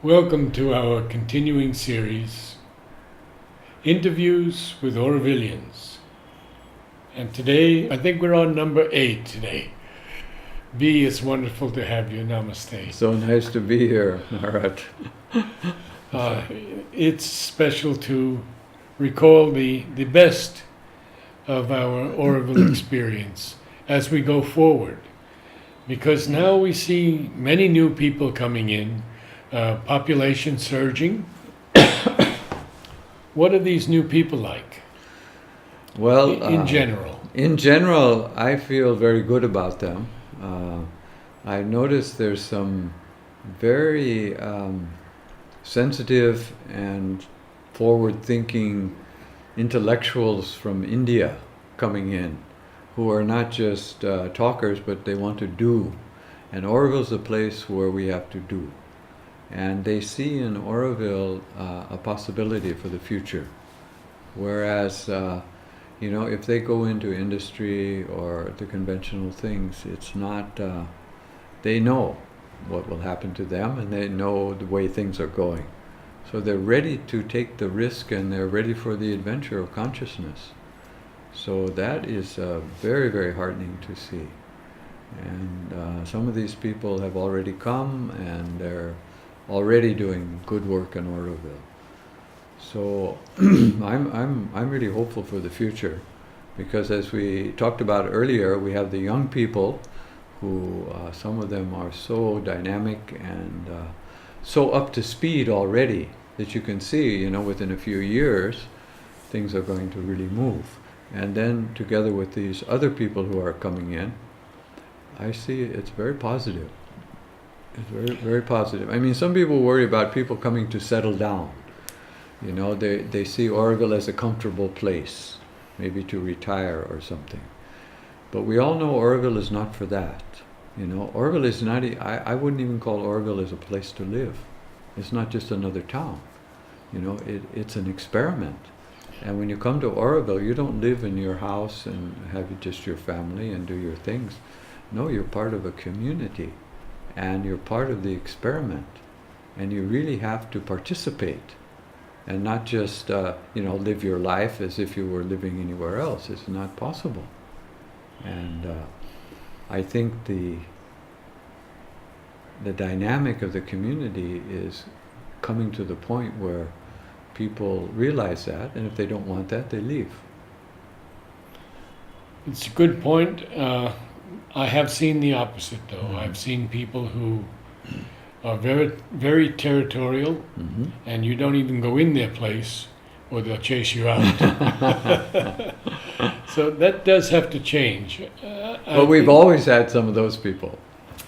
Welcome to our continuing series, Interviews with Aurovillians. And today, I think we're on number 8 today. B, it's wonderful to have you. Namaste. So nice to be here, Marat. It's special to recall the best of our Auroville experience as we go forward. Because now we see many new people coming in, population surging. What are these new people like? Well, in general. In general, I feel very good about them. I've noticed there's some very sensitive and forward-thinking intellectuals from India coming in, who are not just talkers, but they want to do. And Auroville's a place where we have to do. And they see in Auroville a possibility for the future. Whereas, if they go into industry or the conventional things, it's not, they know what will happen to them and they know the way things are going. So they're ready to take the risk and they're ready for the adventure of consciousness. So that is very, very heartening to see. And some of these people have already come and they're already doing good work in Auroville. So I'm really hopeful for the future, because as we talked about earlier, we have the young people who some of them are so dynamic and so up to speed already that you can see, within a few years things are going to really move. And then together with these other people who are coming in, I see it's very positive. It's very, very positive. I mean, some people worry about people coming to settle down. They see Auroville as a comfortable place, maybe to retire or something. But we all know Auroville is not for that. Auroville is not, I wouldn't even call Auroville as a place to live. It's not just another town. It's an experiment. And when you come to Auroville, you don't live in your house and have just your family and do your things. No, you're part of a community. And you're part of the experiment, and you really have to participate, and not just live your life as if you were living anywhere else. It's not possible. And I think the dynamic of the community is coming to the point where people realize that, and if they don't want that, they leave. It's a good point. I have seen the opposite, though. Mm-hmm. I've seen people who are very, very territorial, mm-hmm. and you don't even go in their place, or they'll chase you out. So that does have to change. Well, we've always had some of those people.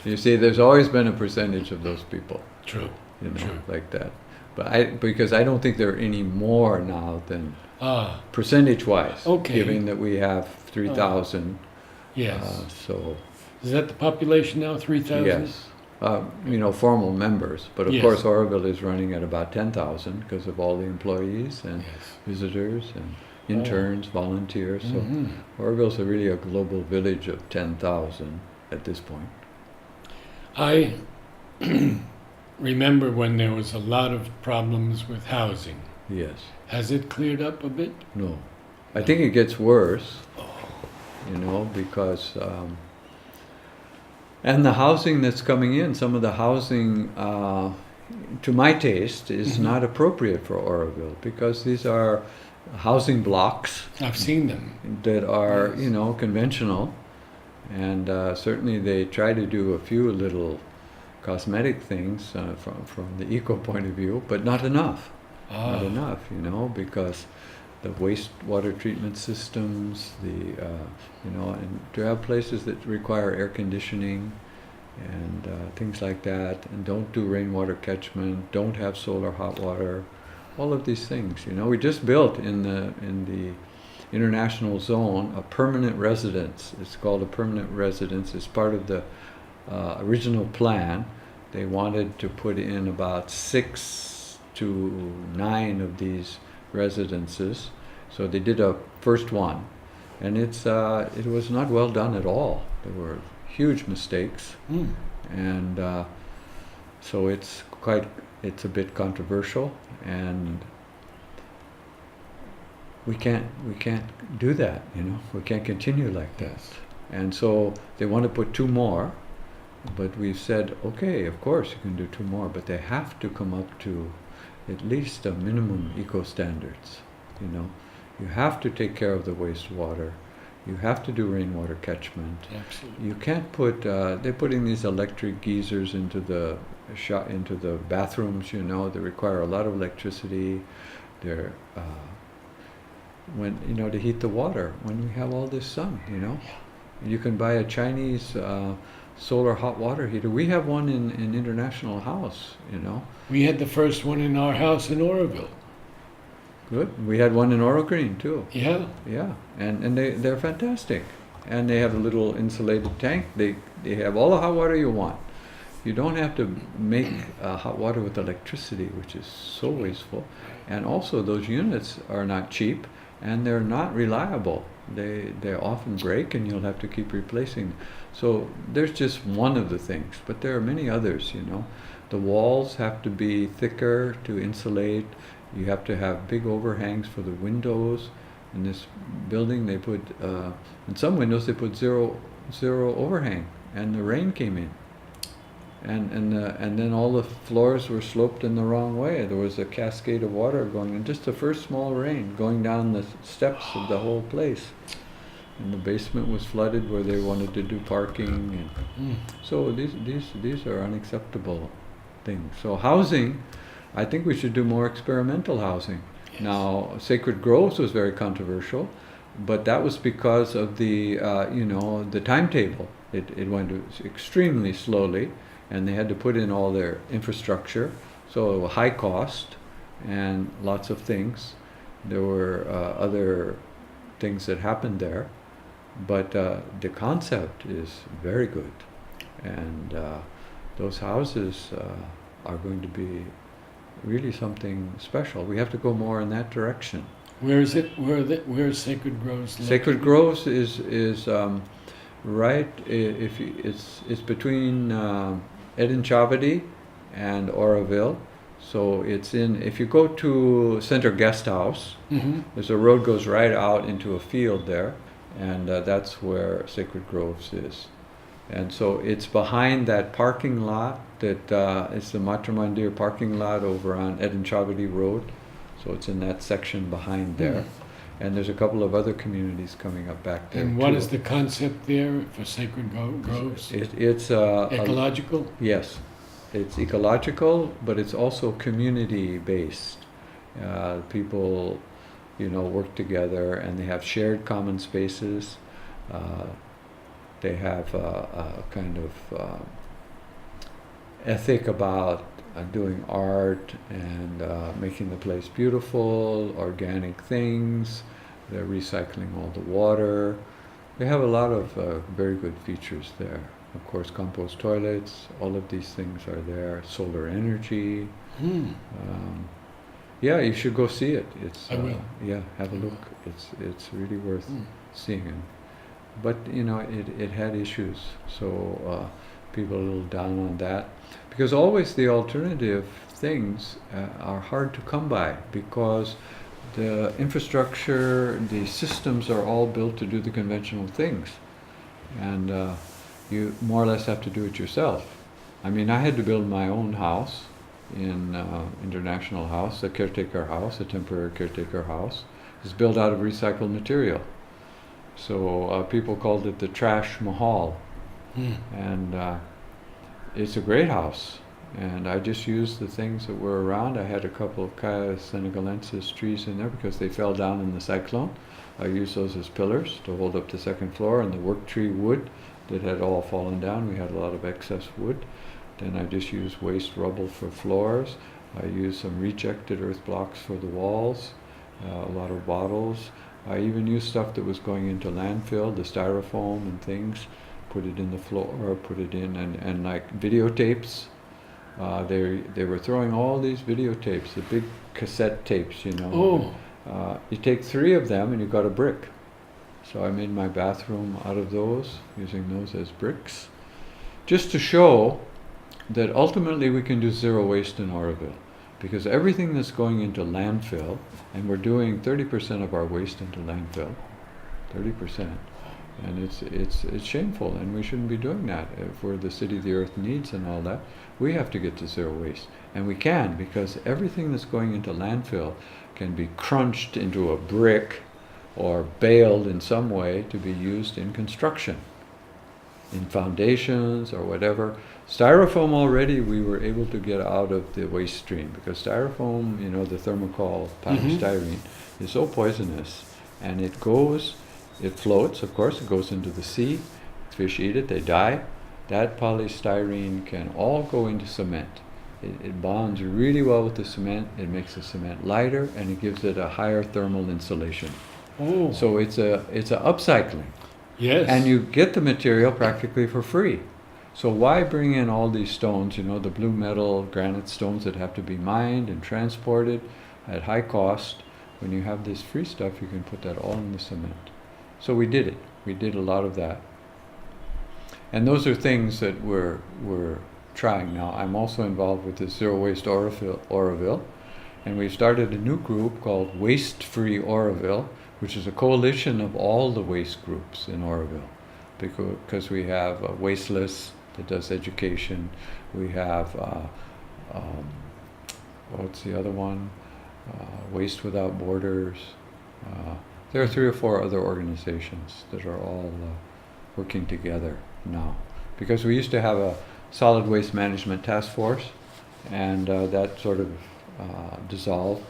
You see, there's always been a percentage of those people. True. True. Like that. But because I don't think there are any more now than percentage-wise. Okay. Given that we have 3,000. Yes. So. Is that the population now, 3,000? Yes. Formal members. But of course, Auroville is running at about 10,000 because of all the employees and visitors and interns, volunteers. Mm-hmm. So Auroville's really a global village of 10,000 at this point. I remember when there was a lot of problems with housing. Yes. Has it cleared up a bit? No. I think it gets worse. Because and the housing that's coming in, some of the housing, to my taste, is mm-hmm. not appropriate for Auroville, because these are housing blocks. I've seen them. That are, conventional, and certainly they try to do a few little cosmetic things from the eco point of view, but not enough. Not enough, because the wastewater treatment systems, and to have places that require air conditioning and things like that, and don't do rainwater catchment, don't have solar hot water, all of these things. We just built in the international zone a permanent residence. It's called a permanent residence. It's part of the original plan. They wanted to put in about 6 to 9 of these residences. So they did a first one, and it was not well done at all. There were huge mistakes, and so it's quite it's a bit controversial, and we can't do that. We can't continue like that. And so they want to put 2 more, but we've said, okay, of course you can do 2 more, but they have to come up to at least a minimum eco standards. You have to take care of the wastewater. You have to do rainwater catchment. Absolutely. You can't put. They're putting these electric geysers into the into the bathrooms. They require a lot of electricity. They're to heat the water when we have all this sun. You can buy a Chinese solar hot water heater. We have one in International House. We had the first one in our house in Aurobindo. Good. We had one in Green too. Yeah. Yeah, and they're fantastic, and they have a little insulated tank. They have all the hot water you want. You don't have to make hot water with electricity, which is so wasteful. And also, those units are not cheap, and they're not reliable. They often break, and you'll have to keep replacing. So there's just one of the things, but there are many others. The walls have to be thicker to insulate. You have to have big overhangs for the windows. In this building, they put in some windows they put zero overhang, and the rain came in, and then all the floors were sloped in the wrong way. There was a cascade of water going in, just the first small rain going down the steps of the whole place, and the basement was flooded where they wanted to do parking, and so these are unacceptable things. So housing. I think we should do more experimental housing. Yes. Now, Sacred Groves was very controversial, but that was because of the the timetable. It went extremely slowly, and they had to put in all their infrastructure, so it was high cost and lots of things. There were other things that happened there, but the concept is very good, and those houses are going to be really something special. We have to go more in that direction. Where is it? Where is Sacred Groves located? Sacred Groves is right. It's between Edinchavady and Aurobindo. So it's in. If you go to Center Guest House, there's a road goes right out into a field there, and that's where Sacred Groves is. And so it's behind that parking lot that it's the Matra Mandir parking lot over on Edinchavady Road. So it's in that section behind there. And there's a couple of other communities coming up back there. And what is the concept there for Sacred Groves? It's ecological? Yes. It's ecological, but it's also community-based. People, work together, and they have shared common spaces. They have a kind of ethic about doing art and making the place beautiful, organic things. They're recycling all the water. They have a lot of very good features there. Of course, compost toilets, all of these things are there. Solar energy. Yeah, you should go see it. I will. Yeah, have a look. It's really worth seeing it. But it had issues, so people are a little down on that, because always the alternative things are hard to come by, because the infrastructure, the systems are all built to do the conventional things, and you more or less have to do it yourself. I mean, I had to build my own house in International House, a caretaker house, a temporary caretaker house. It's built out of recycled material. So people called it the Trash Mahal, and it's a great house. And I just used the things that were around. I had a couple of Caia senegalensis trees in there because they fell down in the cyclone. I used those as pillars to hold up the second floor, and the work tree wood that had all fallen down. We had a lot of excess wood. Then I just used waste rubble for floors. I used some rejected earth blocks for the walls, a lot of bottles. I even used stuff that was going into landfill, the styrofoam and things, put it in the floor, put it in, and like videotapes. They were throwing all these videotapes, the big cassette tapes, Oh. You take 3 of them and you got a brick. So I made my bathroom out of those, using those as bricks, just to show that ultimately we can do zero waste in Aurobindo, because everything that's going into landfill, and we're doing 30% of our waste into landfill, 30%, and it's shameful, and we shouldn't be doing that. If we're the city the earth needs and all that, we have to get to zero waste, and we can, because everything that's going into landfill can be crunched into a brick or baled in some way to be used in construction, in foundations or whatever. Styrofoam already we were able to get out of the waste stream, because styrofoam, you know, the thermocol polystyrene, is so poisonous, and it floats, of course, it goes into the sea, fish eat it, they die. That polystyrene can all go into cement. It bonds really well with the cement, it makes the cement lighter, and it gives it a higher thermal insulation. Oh. So it's a upcycling. Yes. And you get the material practically for free. So why bring in all these stones, you know, the blue metal granite stones that have to be mined and transported at high cost? When you have this free stuff, you can put that all in the cement. So we did it. We did a lot of that. And those are things that we're trying now. I'm also involved with the Zero Waste Auroville, and we've started a new group called Waste Free Auroville, which is a coalition of all the waste groups in Auroville, because we have Wasteless that does education, we have what's the other one? Waste Without Borders. There are 3 or 4 other organizations that are all working together now, because we used to have a solid waste management task force, and that sort of dissolved.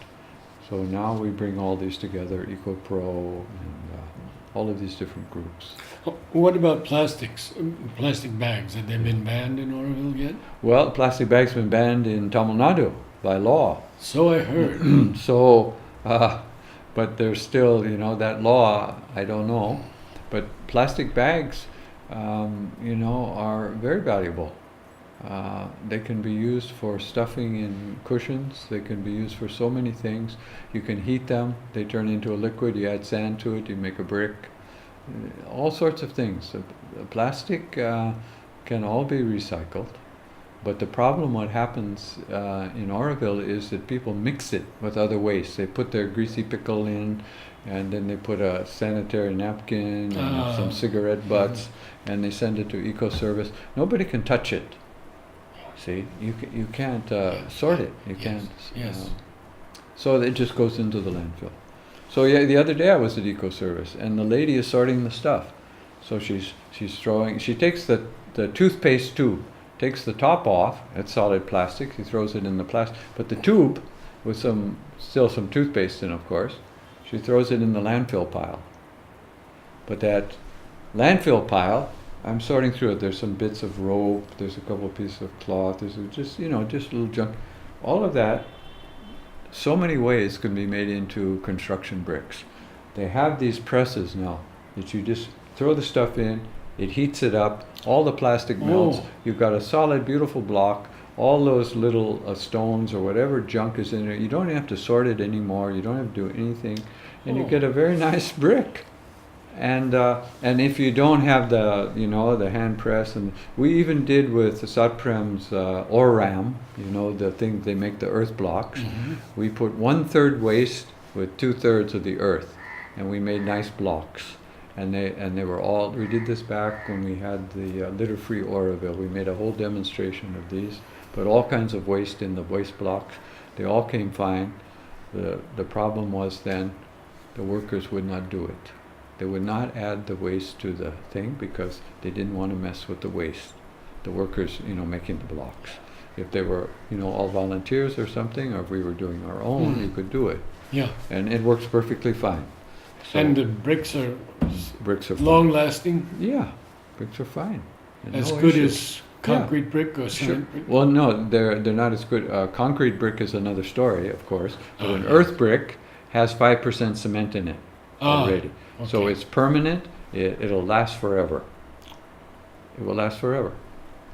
So now we bring all these together, EcoPro and all of these different groups. What about plastics? Plastic bags, have they been banned in Auroville yet? Well, plastic bags have been banned in Tamil Nadu by law. So I heard. So, but there's still, you know, that law, I don't know. But plastic bags, you know, are very valuable. They can be used for stuffing in cushions. They can be used for so many things. You can heat them. They turn into a liquid. You add sand to it. You make a brick. All sorts of things. Plastic can all be recycled. But the problem, what happens in Auroville, is that people mix it with other waste. They put their greasy pickle in, and then they put a sanitary napkin and some cigarette butts, and they send it to Eco-Service. Nobody can touch it. See, you can't sort it. You can't. Yes. So it just goes into the landfill. So yeah, the other day I was at Eco-Service, and the lady is sorting the stuff. So she's throwing. She takes the toothpaste tube, takes the top off. It's solid plastic. She throws it in the plastic, but the tube, with still some toothpaste in, of course, she throws it in the landfill pile. But that landfill pile, I'm sorting through it. There's some bits of rope. There's a couple of pieces of cloth. There's just little junk. All of that, so many ways can be made into construction bricks. They have these presses now that you just throw the stuff in. It heats it up. All the plastic melts. You've got a solid, beautiful block. All those little stones or whatever junk is in there. You don't have to sort it anymore. You don't have to do anything, and you get a very nice brick. And if you don't have the hand press, and we even did with Satprem's Oram, the thing they make the earth blocks. We put 1/3 waste with 2/3 of the earth, and we made nice blocks. And they were all. We did this back when we had the litter-free Auroville. We made a whole demonstration of these, put all kinds of waste in the waste blocks. They all came fine. The problem was then the workers would not do it. They would not add the waste to the thing because they didn't want to mess with the waste. The workers, making the blocks. If they were, all volunteers or something, or if we were doing our own, you could do it. Yeah. And it works perfectly fine. So and the bricks are fine. long-lasting? Yeah, bricks are fine. As no good issue. as concrete brick or cement brick? Well, no, they're not as good. Concrete brick is another story, of course. But an earth brick has 5% cement in it already. Okay. So it's permanent. It'll last forever. It will last forever.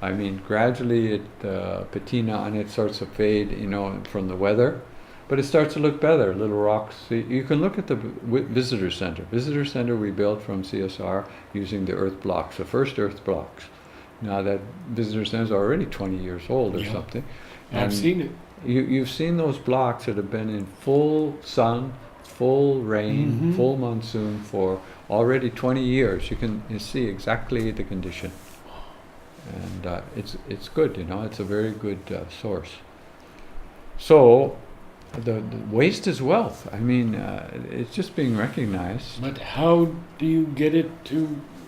I mean, gradually the patina on it starts to fade, from the weather. But it starts to look better, little rocks. See, you can look at the visitor center. Visitor center we built from CSR using the earth blocks, the first earth blocks. Now that visitor center is already 20 years old or Yeah. something. I've seen it. You've seen those blocks that have been in full sun, full rain, Mhm. full monsoon for already 20 years. You see exactly the condition. And it's good, you know, it's a very good source. So, the waste is wealth. I mean, it's just being recognized. But how do you get it to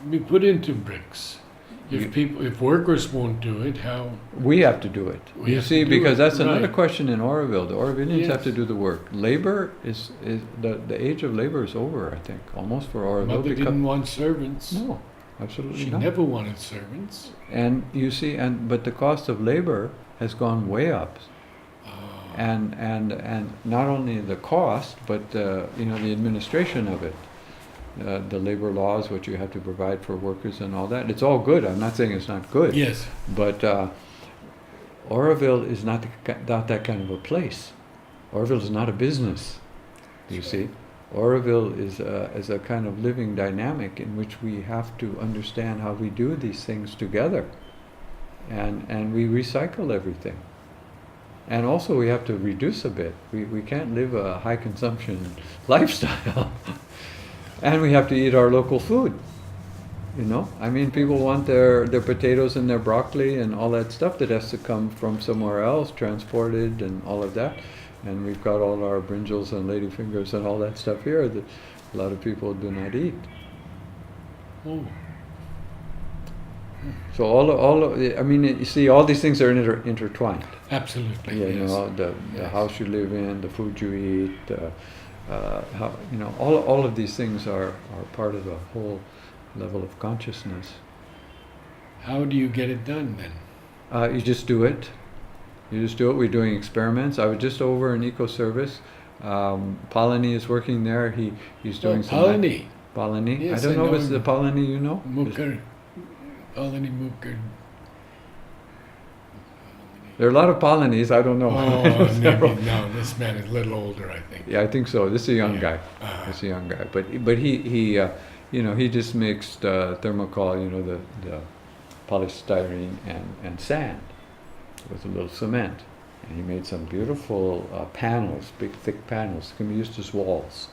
be put into bricks? If workers won't do it, how? We have to do it. We You have see, to do because it, that's another right. question in Aurobindo. The Aurovindians have to Yes. do the work. Labor is the age of labor is over, I think, almost for Aurobindo. Mother didn't want servants. No, absolutely She not. never wanted servants. And you see, but the cost of labor has gone way up. And not only the cost, but you know, the administration of it, the labor laws, what you have to provide for workers and all that. It's all good. I'm not saying it's not good. Yes. But Auroville is not that kind of a place. Auroville is not a business. You see, Auroville is a kind of living dynamic in which we have to understand how we do these things together, and we recycle everything. And also we have to reduce a bit. We can't live a high consumption lifestyle. And we have to eat our local food. You know? I mean, people want their potatoes and their broccoli and all that stuff that has to come from somewhere else, transported and all of that. And we've got all our brinjals and ladyfingers and all that stuff here that a lot of people do not eat. Oh. So I mean, you see, all these things are intertwined. Absolutely. Yeah, yes. you know, the Yes. house you live in, the food you eat, how, you know, all of these things are part of the whole level of consciousness. How do you get it done then? You just do it. You just do it. We're doing experiments. I was just over in Eco-Service. Palani is working there. He's doing some... Palani. Palani? Yes, I don't I know if it's know the Palani you know? Mukher. Palani Mukher. There are a lot of Palanis. I don't know. Oh, Several. maybe, no, this man is a little older, I think. Yeah, I think so. This is a young Yeah. guy. Uh-huh. This is a young guy. But he you know, he just mixed thermocol, you know, the polystyrene and sand with a little cement, and he made some beautiful panels, big thick panels, that can be used as walls.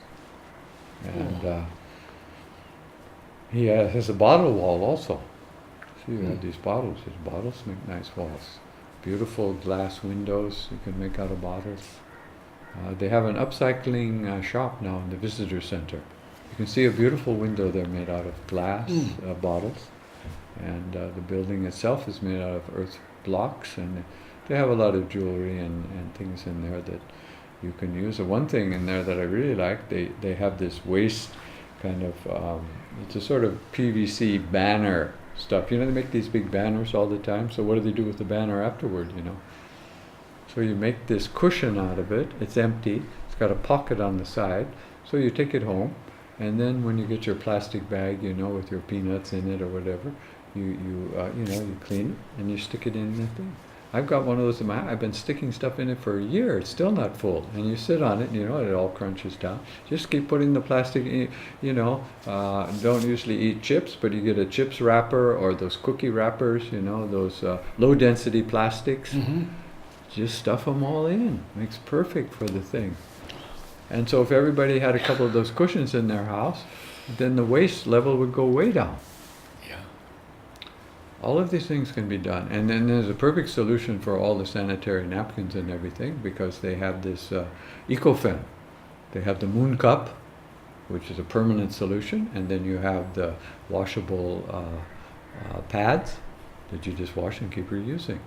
And he has a bottle wall also. See, you have these bottles. These bottles make nice walls. Beautiful glass windows you can make out of bottles. They have an upcycling shop now in the visitor center. You can see a beautiful window there made out of glass bottles, and the building itself is made out of earth blocks, and they have a lot of jewelry and things in there that you can use. And one thing in there that I really like, they have this waste kind of, it's a sort of PVC banner stuff. You know, they make these big banners all the time, so what do they do with the banner afterward, you know? So you make this cushion out of it. It's empty. It's got a pocket on the side. So you take it home, and then when you get your plastic bag, you know, with your peanuts in it or whatever, you know, you clean it and you stick it in the thing. I've got one of those in my house. I've been sticking stuff in it for a year. It's still not full. And you sit on it, and you know, it all crunches down. Just keep putting the plastic in, you know. Don't usually eat chips, but you get a chips wrapper or those cookie wrappers, you know, those low-density plastics. Mm-hmm. Just stuff them all in. Makes perfect for the thing. And so if everybody had a couple of those cushions in their house, then the waste level would go way down. Yeah. All of these things can be done. And then there's a perfect solution for all the sanitary napkins and everything, because they have this EcoFem. They have the Moon Cup, which is a permanent solution, and then you have the washable pads that you just wash and keep reusing.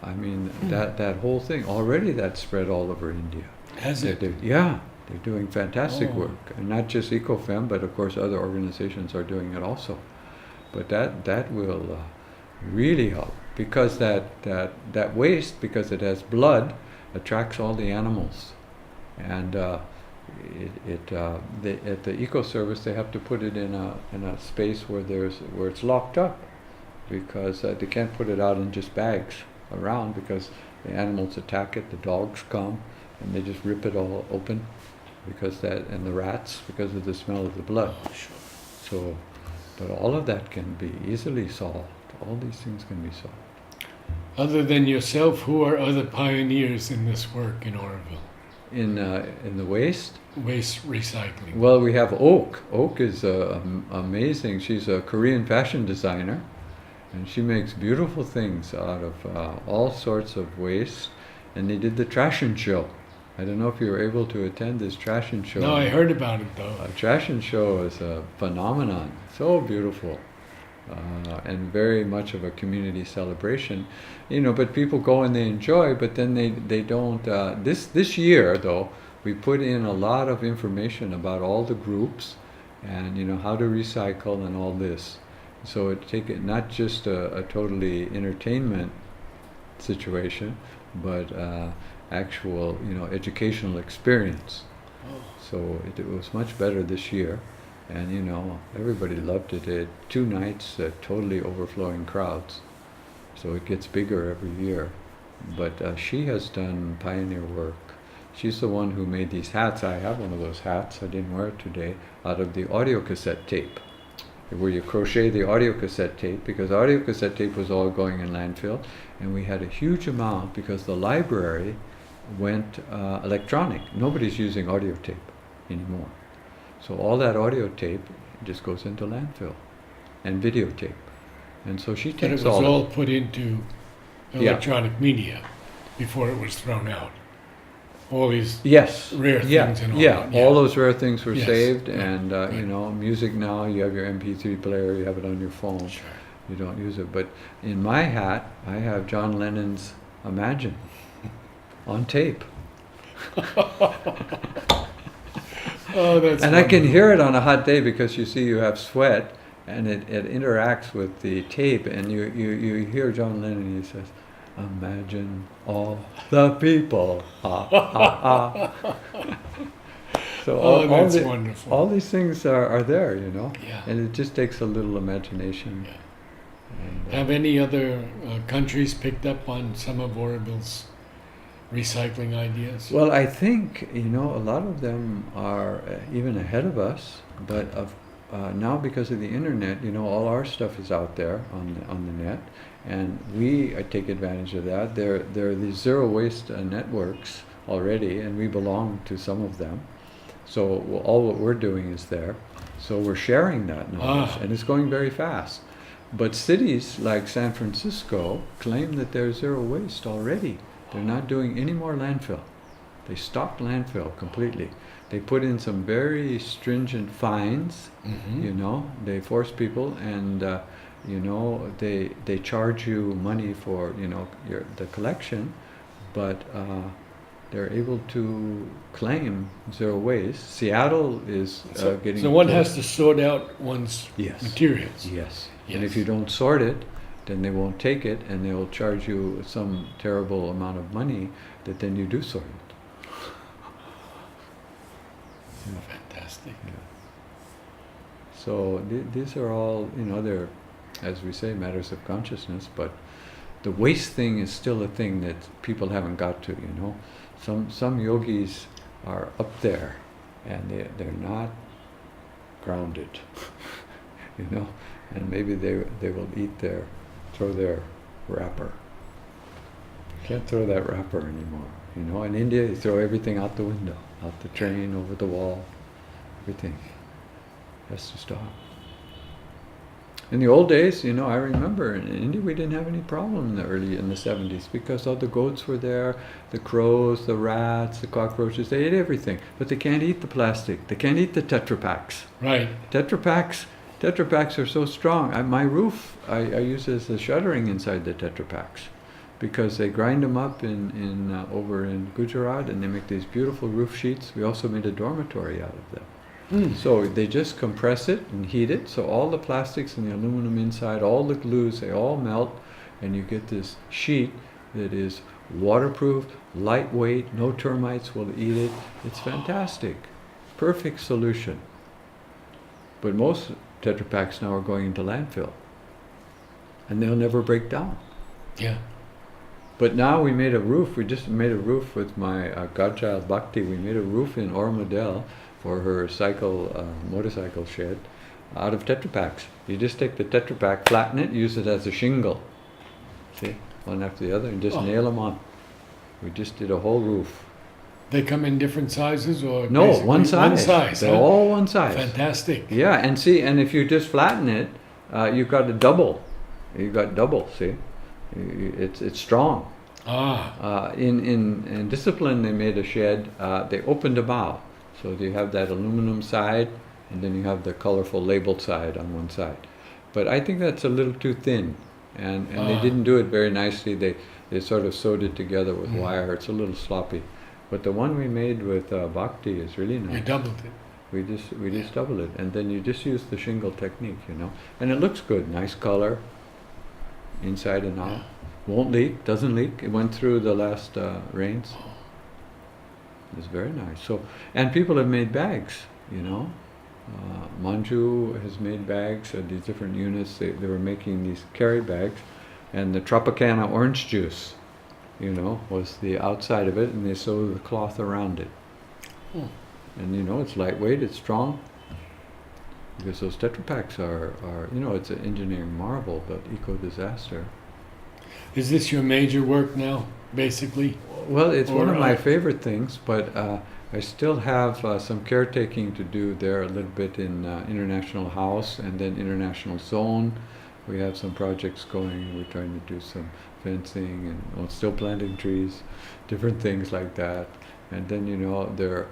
I mean, that whole thing, already that's spread all over India. Has it? Yeah, they're doing fantastic Oh. work. And not just EcoFem, but of course other organizations are doing it also. But that will really help, because that waste, because it has blood, attracts all the animals. And at the Eco-Service, they have to put it in a space where it's locked up, because they can't put it out in just bags around, because the animals attack it, the dogs come, and they just rip it all open, and the rats, because of the smell of the blood. Oh, sure. So But all of that can be easily solved. All these things can be solved. Other than yourself, who are other pioneers in this work in Oroville? In the waste? Waste recycling. Well, we have Oak. Oak is amazing. She's a Korean fashion designer, and she makes beautiful things out of all sorts of waste. And they did the Trashin' Show. I don't know if you were able to attend this Trashin' Show. No, I heard about it though. Trashin' Show is a phenomenon. So beautiful. And very much of a community celebration, but people go and they enjoy, but then they don't, this year though, we put in a lot of information about all the groups and how to recycle and all this. So it take it not just a totally entertainment situation, but actual, educational experience. So it was much better this year. And everybody loved it. It had 2 nights, totally overflowing crowds. So it gets bigger every year. But she has done pioneer work. She's the one who made these hats. I have one of those hats. I didn't wear it today. Out of the audio cassette tape, where you crochet the audio cassette tape, because audio cassette tape was all going in landfill, and we had a huge amount because the library went electronic. Nobody's using audio tape anymore. So all that audio tape just goes into landfill, and videotape. And so she But it takes was all all put into electronic media before it was thrown out. All these yes, rare things yeah, and all yeah. that. All those rare things were Yes. saved, Yeah. and Right. music now. You have your MP3 player, you have it on your phone. Sure. You don't use it, but in my hat, I have John Lennon's "Imagine" on tape. Oh, that's And I can wonderful. hear it on a hot day because you have sweat, and it interacts with the tape, and you hear John Lennon. He says, "Imagine all the people." Ha ha ha. So Oh, that's wonderful. all these things are there, Yeah. and it just takes a little imagination. Yeah. And, Have any other countries picked up on some of Oroville's recycling ideas? well, I think a lot of them are even ahead of us, but now because of the internet, all our stuff is out there on the net, and we take advantage of that. There are these zero waste networks already, and we belong to some of them. So all what we're doing is there. So we're sharing that knowledge, and it's going very fast. But cities like San Francisco claim that they're zero waste already. They're not doing any more landfill. They stopped landfill completely. They put in some very stringent fines. Mm-hmm. They force people, and they charge you money for the collection, but they're able to claim zero waste. Seattle is getting. So one close. has to sort out one's Yes. materials. Yes. Yes. And if you don't sort it, then they won't take it, and they'll charge you some terrible amount of money that then you do sort it. Fantastic. So these are all, they're, as we say, matters of consciousness, but the waste thing is still a thing that people haven't got to, Some yogis are up there, and they're not grounded, and maybe they will throw their wrapper. Can't throw that wrapper anymore. In India, you throw everything out the window, out the train, over the wall, everything has to stop. In the old days, I remember in India we didn't have any problem in the 70s because all the goats were there, the crows, the rats, the cockroaches, they ate everything. But they can't eat the plastic. They can't eat the Tetra Paks. Right. Tetra Paks are so strong. My roof, I use as a shuttering inside the Tetra Paks because they grind them up over in Gujarat, and they make these beautiful roof sheets. We also made a dormitory out of them. So they just compress it and heat it, so all the plastics and the aluminum inside, all the glues, they all melt, and you get this sheet that is waterproof, lightweight, no termites will eat it. It's fantastic. Perfect solution. But most Tetra Paks now are going into landfill, and they'll never break down. Yeah. But now we made a roof. We just made a roof with my godchild Bhakti. We made a roof in Aurobindo for her motorcycle shed, out of Tetra Paks. You just take the Tetra Pak, flatten it, use it as a shingle. See, one after the other, and just nail them on. We just did a whole roof. They come in different sizes, or No, basically one size. One size. They're all one size. Fantastic. Yeah, and see, and if you just flatten it, you've got a double. You've got double. See, it's strong. In Discipline, they made a shed. They opened them out, so you have that aluminum side, and then you have the colorful labeled side on one side. But I think that's a little too thin, and they didn't do it very nicely. They sort of sewed it together with wire. It's a little sloppy. But the one we made with Bhakti is really nice. We doubled it. We just doubled it, and then you just use the shingle technique, you know, and it looks good. Nice color, inside and out. Won't leak, doesn't leak. It went through the last rains. It's very nice. So, and people have made bags, you know. Manju has made bags at these different units. They were making these carry bags, and the Tropicana orange juice, you know, was the outside of it, and they sewed the cloth around it. And you know, it's lightweight, it's strong, because those Tetra Paks are you know, it's an engineering marvel, but eco-disaster. Is this your major work now, basically? Well, it's one of my favorite things, but I still have some caretaking to do there a little bit in International House and then International Zone. We have some projects going. We're trying to do some fencing and still planting trees, different things like that. And then, you know, the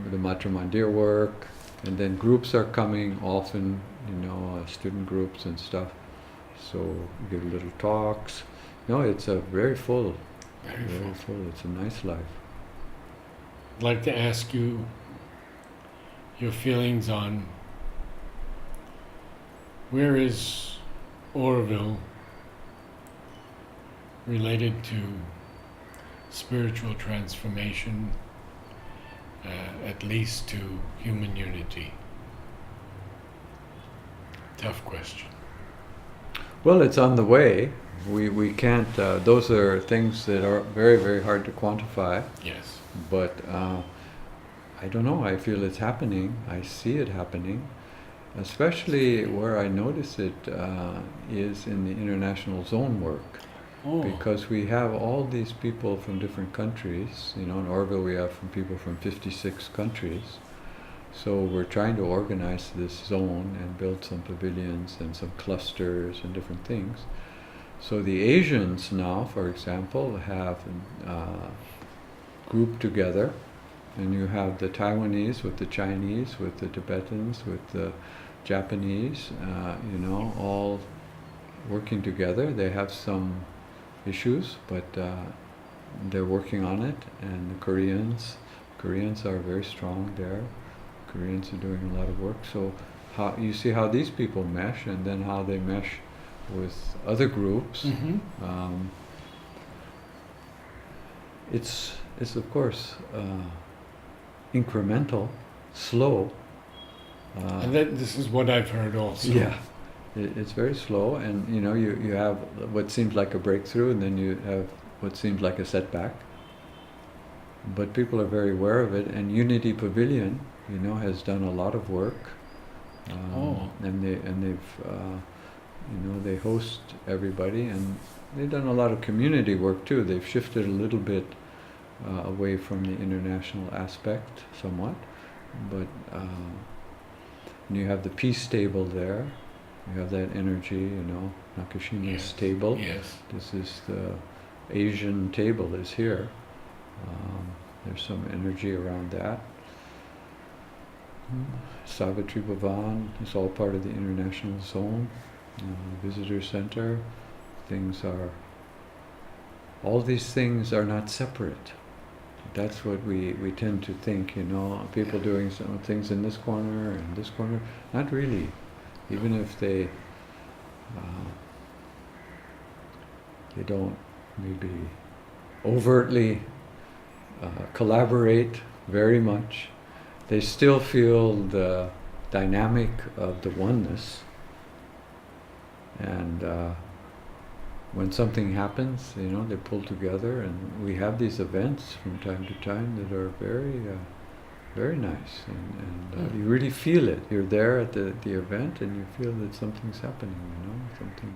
Matra Mandir work, and then groups are coming often, you know, student groups and stuff. So we give little talks. No, it's very full. Very full. It's a nice life. I'd like to ask you your feelings on where is Aurobindo related to spiritual transformation, at least to human unity? Tough question. Well, it's on the way. We can't, those are things that are very, very hard to quantify. Yes. But I don't know, I feel it's happening. I see it happening. Especially where I notice it is in the international zone work. Because we have all these people from different countries. You know, in Aurobindo we have people from 56 countries. So we're trying to organize this zone and build some pavilions and some clusters and different things. So the Asians now, for example, have grouped together, and you have the Taiwanese with the Chinese, with the Tibetans, with the Japanese, you know, all working together. They have some issues, but they're working on it. And the Koreans are very strong there. Koreans are doing a lot of work. So you see how these people mesh, and then how they mesh with other groups. It's of course incremental, slow. And this is what I've heard also. Yeah, it's very slow, and you know, you have what seems like a breakthrough, and then you have what seems like a setback. But people are very aware of it, and Unity Pavilion, you know, has done a lot of work. And they've you know, they host everybody, and they've done a lot of community work too. They've shifted a little bit away from the international aspect somewhat, but you have the peace table there. You have that energy, you know, Nakashima's table. Yes. This is the Asian table is here. There's some energy around that. Savitri Bhavan is all part of the international zone. Visitor center, all these things are not separate. That's what we tend to think, you know, people doing some things in this corner and this corner. Not really. Even if they don't maybe overtly collaborate very much, they still feel the dynamic of the oneness. And when something happens, you know, they pull together, and we have these events from time to time that are very, very nice, and you really feel it. You're there at the event, and you feel that something's happening. Something.